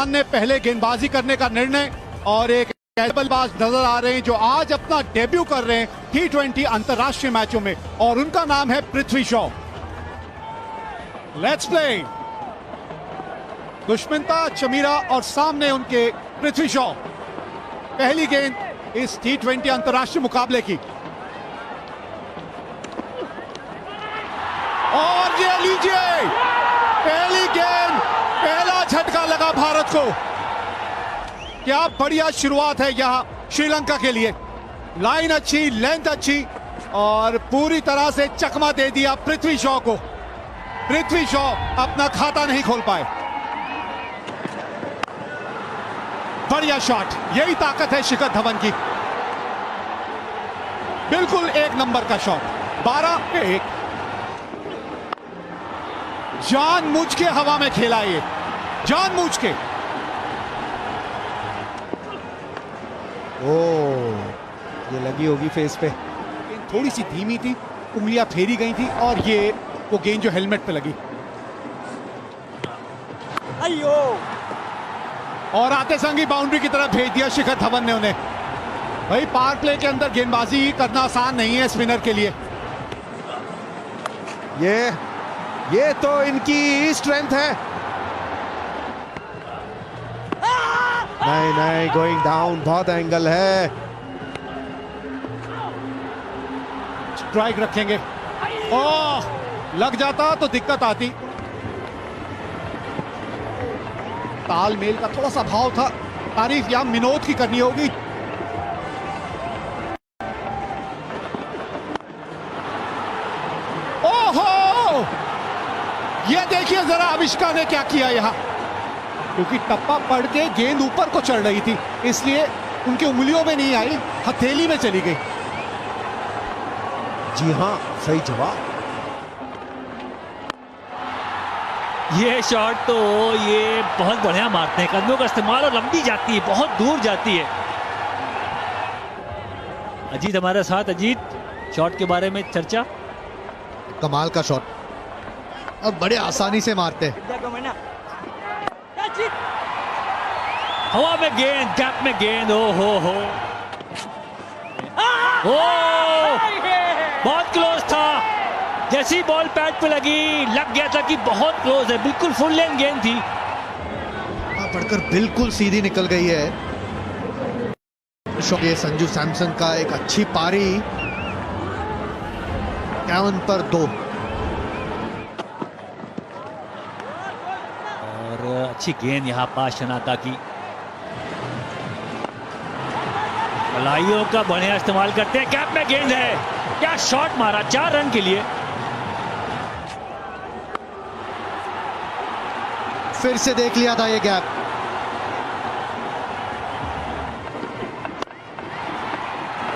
पाकिस्तान ने पहले गेंदबाजी करने का निर्णय और एक बल्लेबाज नजर आ रहे हैं जो आज अपना डेब्यू कर रहे हैं T20 अंतरराष्ट्रीय मैचों में और उनका नाम है पृथ्वी शॉ। Let's play. दुश्मनता चमीरा और सामने उनके पृथ्वी शॉ। पहली गेंद इस T20 अंतरराष्ट्रीय मुकाबले की और ये लीजिए पहली गेंद, पहला झटका लगा भारत को। क्या बढ़िया शुरुआत है यहां श्रीलंका के लिए। लाइन अच्छी, लेंथ अच्छी और पूरी तरह से चकमा दे दिया पृथ्वी शॉ को। पृथ्वी शॉ अपना खाता नहीं खोल पाए। बढ़िया शॉट, यही ताकत है शिखर धवन की। बिल्कुल एक नंबर का शॉट। 12-1 जानबूझ के हवा में खेला, ये जानबूझ के। ये लगी होगी फेस पे। थोड़ी सी धीमी थी, उंगलियां फेरी गई थी और ये वो गेंद जो हेलमेट पे लगी। अयो! और आते संग ही बाउंड्री की तरफ भेज दिया शिखर धवन ने उन्हें। भाई पावर प्ले के अंदर गेंदबाजी करना आसान नहीं है स्पिनर के लिए। ये तो इनकी स्ट्रेंथ है। नहीं, गोइंग डाउन, बहुत एंगल है। स्ट्राइक रखेंगे। ओह, लग जाता तो दिक्कत आती। तालमेल का थोड़ा सा भाव था। तारीफ यहां विनोद की करनी होगी। ओहो, ये देखिए जरा अविष्का ने क्या किया यहां, क्योंकि टप्पा पड़ के गेंद ऊपर को चढ़ रही थी, इसलिए उनकी उंगलियों में नहीं आई, हथेली में चली गई। जी हां, सही जवाब। ये शॉट तो ये बहुत बढ़िया मारते हैं, कदमों का इस्तेमाल और लंबी जाती है, बहुत दूर जाती है। अजीत हमारे साथ। अजीत, शॉट के बारे में चर्चा। कमाल का शॉट और बड़े आसानी से मारते हैं। हवा में गेंद, गैप में गेंद। ओ हो बहुत क्लोज था। जैसी बॉल पैड पे लगी, लग गया था कि बहुत क्लोज है। बिल्कुल फुल लेंथ गेंद थी, पड़कर बिल्कुल सीधी निकल गई है। ये संजू सैमसन का एक अच्छी पारी। 51 पर 2 और अच्छी गेंद यहां पास शनाका की। कलाइयों का बढ़िया इस्तेमाल करते हैं। गैप में गेंद है, क्या शॉट मारा 4 रन के लिए। फिर से देख लिया था ये गैप।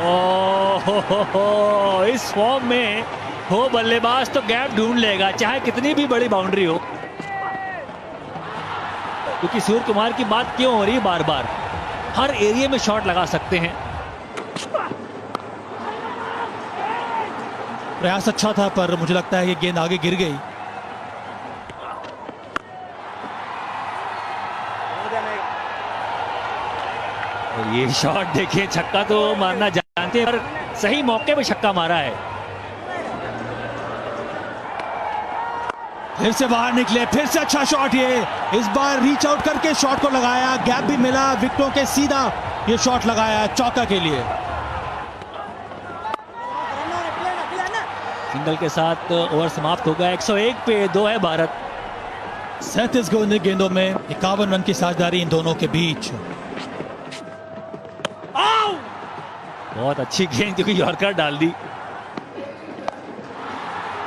ओह, इस फॉर्म में हो बल्लेबाज तो गैप ढूंढ लेगा, चाहे कितनी भी बड़ी बाउंड्री हो। क्योंकि सूर्य कुमार की बात क्यों हो रही है बार बार, हर एरिया में शॉट लगा सकते हैं। प्रयास अच्छा था पर मुझे लगता है कि गेंद आगे गिर गई। और ये शॉट देखिए, छक्का तो मारना जानते हैं पर सही मौके पे छक्का मारा है। फिर से बाहर निकले, फिर से अच्छा शॉट। ये इस बार रीच आउट करके शॉट को लगाया, गैप भी मिला, विकेटों के सीधा ये शॉट लगाया चौका के लिए। सिंगल के साथ ओवर समाप्त होगा। 101 पे 2 है भारत। 37 गेंदों में 51 रन की साझेदारी इन दोनों के बीच। बहुत अच्छी गेंद, क्योंकि यॉर्कर डाल दी।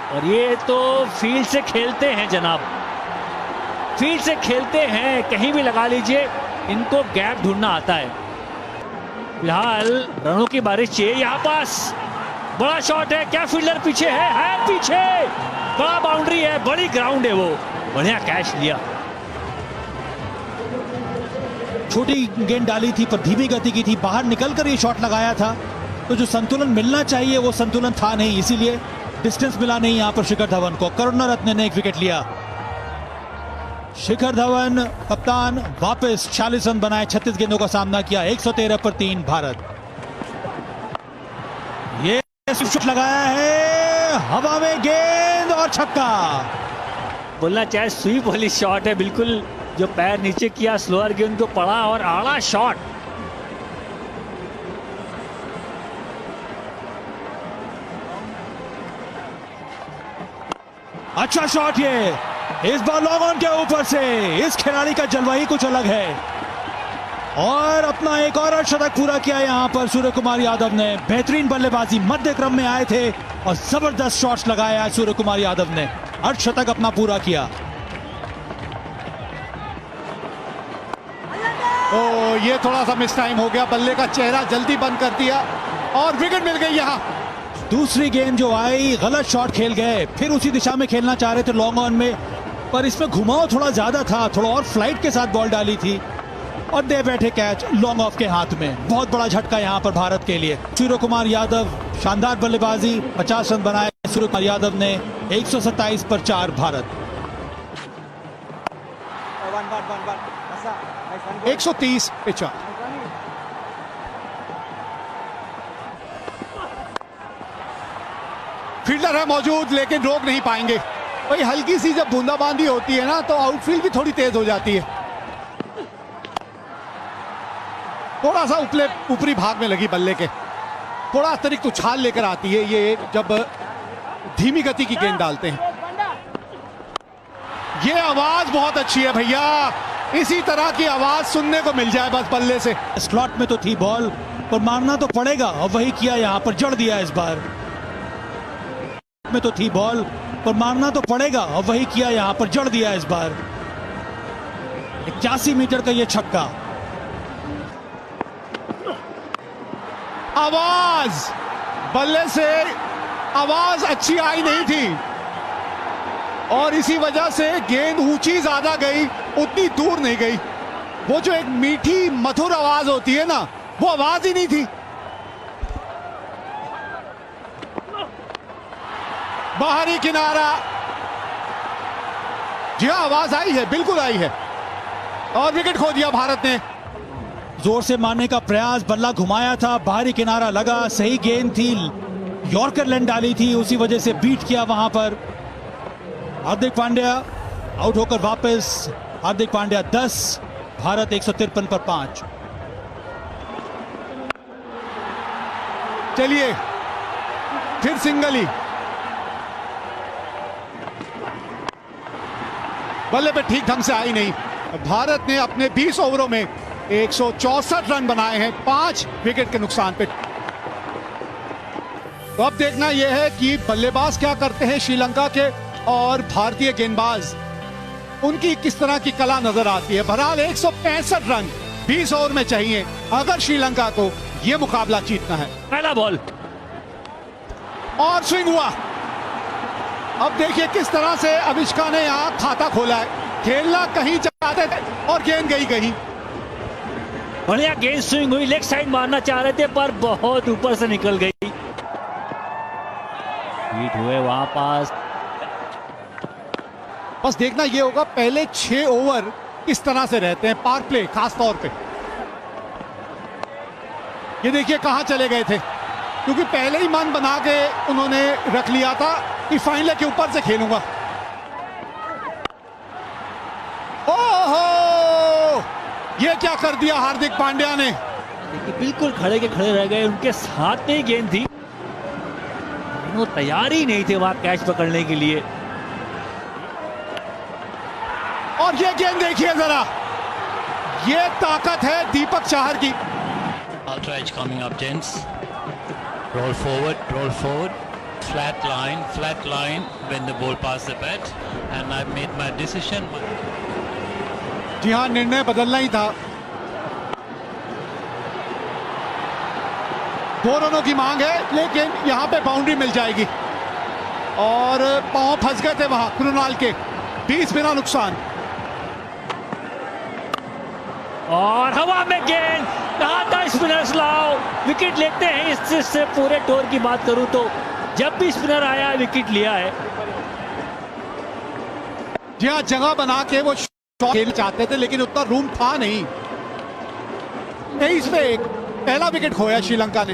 और ये तो फील्ड से खेलते हैं जनाब, फील्ड से खेलते हैं, कहीं भी लगा लीजिए, इनको गैप ढूंढना आता है। फिलहाल रनों की बारिश चाहिए। यहाँ पास बड़ा शॉट है, क्या फील्डर पीछे है पीछे, बड़ा बाउंड्री है, बड़ी ग्राउंड है, वो बढ़िया कैच लिया। छोटी गेंद डाली थी पर धीमी गति की थी, बाहर निकलकर ये शॉट लगाया था, तो जो संतुलन मिलना चाहिए वो संतुलन था नहीं, इसीलिए डिस्टेंस मिला नहीं यहां पर शिखर धवन को। करुणा रत्ने ने एक विकेट लिया। शिखर धवन कप्तान वापस 46 रन बनाए, 36 गेंदों का सामना किया, 113 पर 3 भारत। ये शॉट लगाया है हवा में, गेंद और छक्का। बोलना चाहे स्वीप वाली शॉट है, बिल्कुल जो पैर नीचे किया स्लोअर गेंद को पड़ा और आड़ा शॉट। अच्छा शॉट ये, इस बार लॉन्ग ऑन के ऊपर से। इस खिलाड़ी का जलवा ही कुछ अलग है और अपना एक और अर्धशतक पूरा किया यहां पर सूर्य कुमार यादव ने। बेहतरीन बल्लेबाजी, मध्य क्रम में आए थे और जबरदस्त शॉट्स लगाया सूर्य कुमार यादव ने, अर्धशतक अपना पूरा किया। ओ ये थोड़ा सा मिस टाइम हो गया, बल्ले का चेहरा जल्दी बंद कर दिया और विकेट मिल गई यहां। दूसरी गेंद जो आई, गलत शॉट खेल गए, फिर उसी दिशा में खेलना चाह रहे थे लॉन्ग ऑन में, पर इसमें घुमाव थोड़ा ज्यादा था, थोड़ा और फ्लाइट के साथ बॉल डाली थी और दे बैठे कैच लॉन्ग ऑफ के हाथ में। बहुत बड़ा झटका यहां पर भारत के लिए। सूर्य कुमार यादव शानदार बल्लेबाजी, 50 रन बनाए सूर्य कुमार यादव ने, 127 पर 4 भारत। 130 पे 4। फील्डर है मौजूद लेकिन रोक नहीं पाएंगे। भाई हल्की सी जब बूंदाबांदी होती है ना तो आउटफील्ड भी थोड़ी तेज हो जाती है। थोड़ा सा ऊपरी भाग में लगी बल्ले के, थोड़ा अतिरिक्त उछाल लेकर आती है ये जब धीमी गति की गेंद डालते हैं। ये आवाज बहुत अच्छी है भैया, इसी तरह की आवाज सुनने को मिल जाए बस बल्ले से। स्लॉट में तो थी बॉल, पर मारना तो पड़ेगा और वही किया यहां पर, जड़ दिया इस बार में तो थी बॉल, पर मारना तो पड़ेगा और वही किया यहां पर, जड़ दिया इस बार। 81 मीटर का ये छक्का। आवाज बल्ले से आवाज अच्छी आई नहीं थी और इसी वजह से गेंद ऊंची ज्यादा गई, उतनी दूर नहीं गई। वो जो एक मीठी मधुर आवाज होती है ना, वो आवाज ही नहीं थी। बाहरी किनारा, जी हाँ आवाज आई है, बिल्कुल आई है और विकेट खो दिया भारत ने। जोर से मारने का प्रयास, बल्ला घुमाया था, बाहरी किनारा लगा, सही गेंद थी, यॉर्कर लेंथ डाली थी, उसी वजह से बीट किया वहां पर। हार्दिक पांड्या आउट होकर वापस, हार्दिक पांड्या 10, भारत 153 पर 5। चलिए फिर सिंगल ही, बल्ले पे ठीक ढंग से आई नहीं। भारत ने अपने 20 ओवरों में 164 रन बनाए हैं, 5 विकेट के नुकसान पे। तो अब देखना यह है कि बल्लेबाज क्या करते हैं श्रीलंका के और भारतीय गेंदबाज, उनकी किस तरह की कला नजर आती है। बहरहाल 165 रन 20 ओवर में चाहिए अगर श्रीलंका को यह मुकाबला जीतना है। पहला बॉल और स्विंग हुआ। अब देखिए किस तरह से अविष्का ने यहां खाता खोला है, खेलना कहीं चाहते थे और गेंद गई कहीं। बढ़िया गेंद स्विंग हुई, लेग साइड मारना चाह रहे थे पर बहुत ऊपर से निकल गई। हिट हुए वहां पास। बस देखना ये होगा पहले 6 ओवर किस तरह से रहते हैं, पावर प्ले खास तौर पे। ये देखिए कहां चले गए थे, क्योंकि पहले ही मन बना के उन्होंने रख लिया था कि फाइनल के ऊपर से खेलूंगा। ओहो, ये क्या कर दिया हार्दिक पांड्या ने। देखिए बिल्कुल खड़े के खड़े रह गए, उनके साथ में ही गेंद थी, वो तैयार ही नहीं थे वहां कैच पकड़ने के लिए। और ये गेंद देखिए जरा, ये ताकत है दीपक चाहर की। Ultra edge coming up, gents. Roll forward, flat line when the ball passes the bat, and I've made my decision. जी हाँ, निर्णय बदलना ही था। 2 रनों की मांग है, लेकिन यहां पे बाउंड्री मिल जाएगी और पांव फंस गए थे वहां कृणाल के, 20 बिना नुकसान। और हवा में गेंद, कहा था स्पिनर्स लाओ, विकेट लेते हैं। इससे पूरे टूर की बात करूं तो जब भी स्पिनर आया विकेट लिया है। जी हाँ, जगह बना के वो खेल चाहते थे लेकिन उतना रूम था नहीं। 23 पे एक पहला विकेट खोया श्रीलंका ने।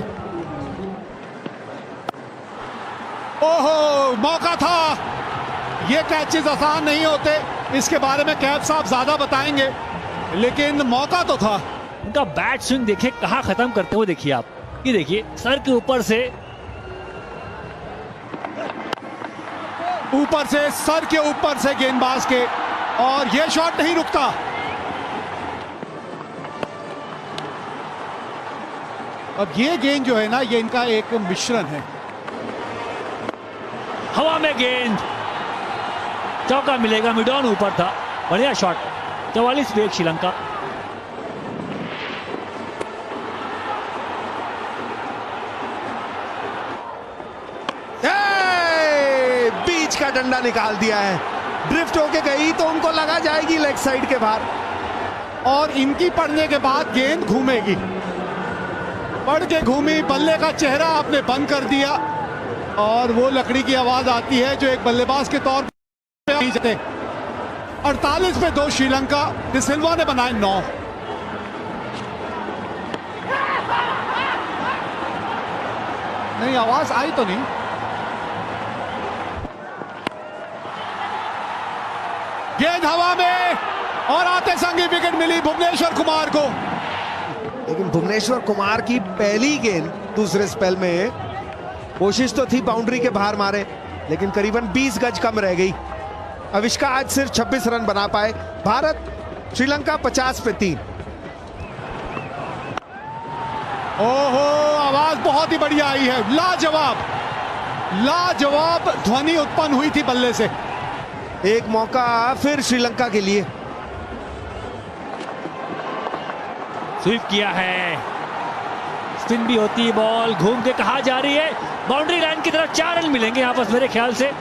ओहो, मौका था। ये कैचेस आसान नहीं होते, इसके बारे में कैप साहब ज्यादा बताएंगे, लेकिन मौका तो था। उनका बैट स्विंग देखिए कहां खत्म करते हुए, देखिए आप, ये देखिए सर के ऊपर से सर के ऊपर से गेंदबाज के, और ये शॉट नहीं रुकता। अब ये गेंद जो है ना, ये इनका एक मिश्रण है। हवा में गेंद, चौका मिलेगा, मिड ऑन ऊपर था, बढ़िया शॉट। 44 पे एक श्रीलंका। बीच का डंडा निकाल दिया है, ड्रिफ्ट होके गई तो उनको लगा जाएगी लेग साइड के बाहर, और इनकी पड़ने के बाद गेंद घूमेगी। पड़ के घूमी, बल्ले का चेहरा आपने बंद कर दिया, और वो लकड़ी की आवाज आती है जो एक बल्लेबाज के तौर पे। 48 पे 2 श्रीलंका, डिसिल्वा ने बनाए 9। नहीं, आवाज आई तो नहीं। गेंद हवा में, और आते संगी विकेट मिली भुवनेश्वर कुमार को। लेकिन भुवनेश्वर कुमार की पहली गेंद दूसरे स्पेल में, कोशिश तो थी बाउंड्री के बाहर मारे, लेकिन करीबन 20 गज कम रह गई। अविष्का आज सिर्फ 26 रन बना पाए। भारत श्रीलंका 50 पे 3। ओहो, आवाज बहुत ही बढ़िया आई है। लाजवाब, लाजवाब ध्वनि उत्पन्न हुई थी बल्ले से। एक मौका फिर श्रीलंका के लिए। स्वीप किया है, स्पिन भी होती है बॉल, घूम के कहा जा रही है बाउंड्री लाइन की तरफ। 4 रन मिलेंगे यहां पर मेरे ख्याल से।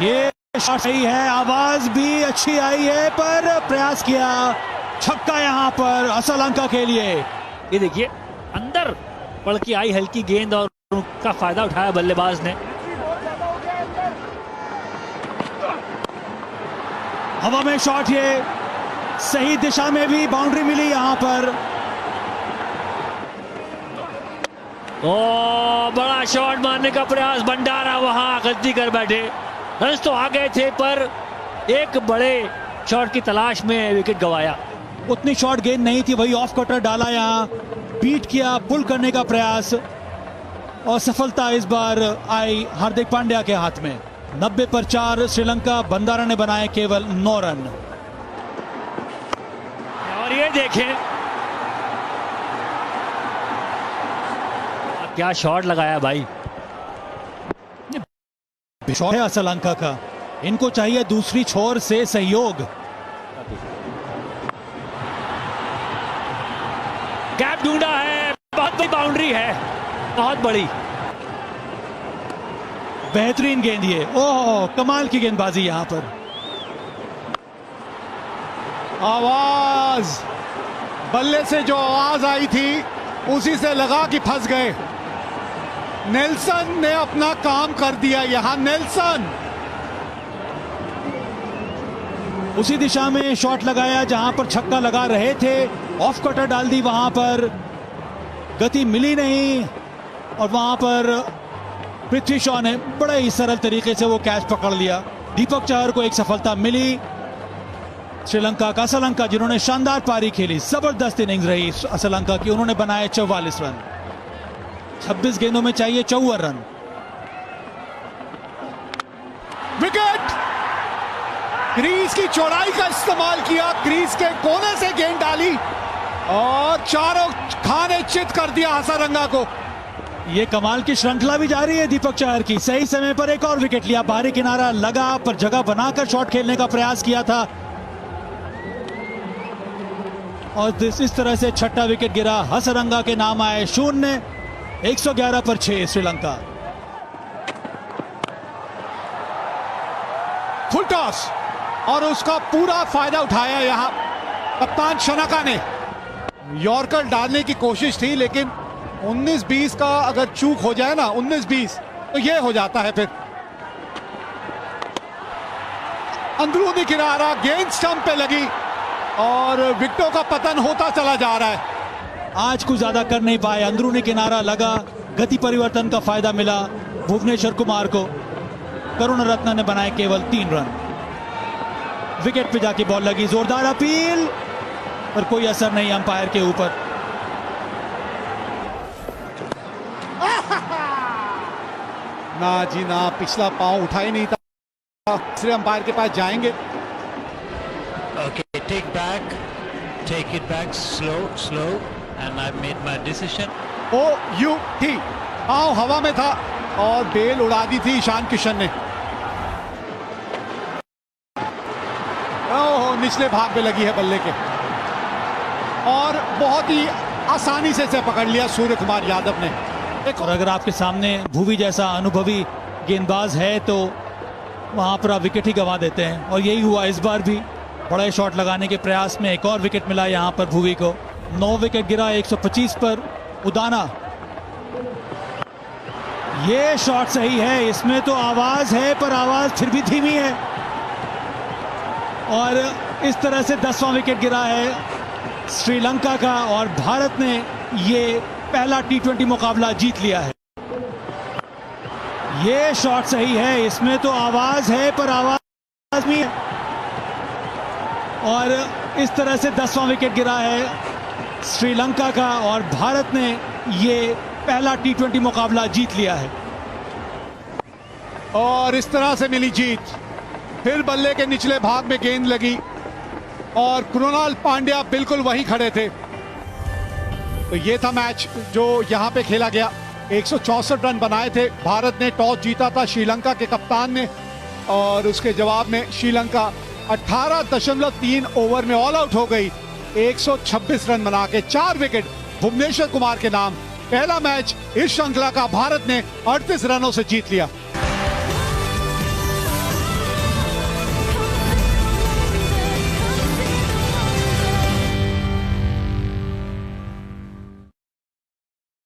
ये शॉट सही है, आवाज भी अच्छी आई है, पर प्रयास किया, छक्का यहां पर श्रीलंका के लिए। ये देखिए अंदर पड़ के आई हल्की गेंद, और उसका फायदा उठाया बल्लेबाज ने। हवा में शॉट, ये सही दिशा में भी बाउंड्री मिली यहां पर। ओ, बड़ा शॉट मारने का प्रयास, भंडारा वहां गलती कर बैठे। रन तो आ गए थे, पर एक बड़े शॉट की तलाश में विकेट गंवाया। उतनी शॉट गेंद नहीं थी, वही ऑफ कटर डाला, यहां बीट किया, पुल करने का प्रयास, और सफलता इस बार आई हार्दिक पांड्या के हाथ में। 90 पर 4 श्रीलंका, बंडारा ने बनाए केवल 9 रन। और ये देखें क्या शॉट लगाया भाई। शॉट है श्रीलंका का, इनको चाहिए दूसरी छोर से सहयोग। गैप ढूंढा है, बहुत बड़ी बाउंड्री है, बहुत बड़ी। बेहतरीन गेंद ये, ओह कमाल की गेंदबाजी यहां पर। आवाज, बल्ले से जो आवाज आई थी उसी से लगा कि फंस गए। नेल्सन ने अपना काम कर दिया यहां। नेल्सन उसी दिशा में शॉट लगाया जहां पर छक्का लगा रहे थे, ऑफ कटर डाल दी, वहां पर गति मिली नहीं, और वहां पर पृथ्वी शॉ ने बड़े ही सरल तरीके से वो कैच पकड़ लिया। दीपक चहर को एक सफलता मिली। श्रीलंका का, श्रीलंका जिन्होंने शानदार पारी खेली, जबरदस्त इनिंग्स रही श्रीलंका की, उन्होंने बनाए 44 रन। 26 गेंदों में चाहिए 54 रन। विकेट, क्रीज की चौड़ाई का इस्तेमाल किया, क्रीज के कोने से गेंद डाली, और चारों खाने चित कर दिया हसरंगा को। ये कमाल की श्रृंखला भी जारी है दीपक चहर की। सही समय पर एक और विकेट लिया, बाहरी किनारा लगा, पर जगह बनाकर शॉट खेलने का प्रयास किया था, और इस तरह से छठा विकेट गिरा। हसरंगा के नाम आए 0, 111 पर 6 श्रीलंका। फुल टॉस, और उसका पूरा फायदा उठाया यहां कप्तान शनाका ने। यॉर्कर डालने की कोशिश थी, लेकिन 19-20 का अगर चूक हो जाए ना, 19-20, तो ये हो जाता है फिर। अंदरूनी किनारा, गेंद स्टंप पे लगी और विकेटों का पतन होता चला जा रहा है। आज कुछ ज्यादा कर नहीं पाए, अंदरूनी किनारा लगा, गति परिवर्तन का फायदा मिला भुवनेश्वर कुमार को। करुणरत्न ने बनाए केवल 3 रन। विकेट पे जाके बॉल लगी, जोरदार अपील पर कोई असर नहीं अंपायर के ऊपर। ना जी ना, पिछला पांव उठा ही नहीं था। दूसरे अंपायर के पास जाएंगे। Okay, take it back, slow, and I've made my decision. OUT, पांव हवा में था और बेल उड़ा दी थी ईशान किशन ने। ओहो, निचले भाग में लगी है बल्ले के और बहुत ही आसानी से इसे पकड़ लिया सूर्य कुमार यादव ने। और अगर आपके सामने भुवी जैसा अनुभवी गेंदबाज है तो वहां पर आप विकेट ही गंवा देते हैं, और यही हुआ इस बार भी। बड़े शॉट लगाने के प्रयास में एक और विकेट मिला यहां पर भुवी को। 9 विकेट गिरा 125 पर उदाना। ये शॉट सही है, इसमें तो आवाज है पर आवाज फिर भी धीमी है, और इस तरह से 10वां विकेट गिरा है श्रीलंका का और भारत ने ये पहला T20 मुकाबला जीत लिया है। ये शॉट सही है, इसमें तो आवाज है पर आवाज नहीं है, और इस तरह से 10वां विकेट गिरा है श्रीलंका का और भारत ने ये पहला T20 मुकाबला जीत लिया है। और इस तरह से मिली जीत। फिर बल्ले के निचले भाग में गेंद लगी और कृणाल पांड्या बिल्कुल वहीं खड़े थे। तो ये था मैच जो यहां पे खेला गया। 164 रन बनाए थे। भारत ने टॉस जीता था श्रीलंका के कप्तान ने, और उसके जवाब में श्रीलंका 18.3 ओवर में ऑल आउट हो गई। 126 रन बना के 4 विकेट भुवनेश्वर कुमार के नाम। पहला मैच इस श्रृंखला का भारत ने 38 रनों से जीत लिया।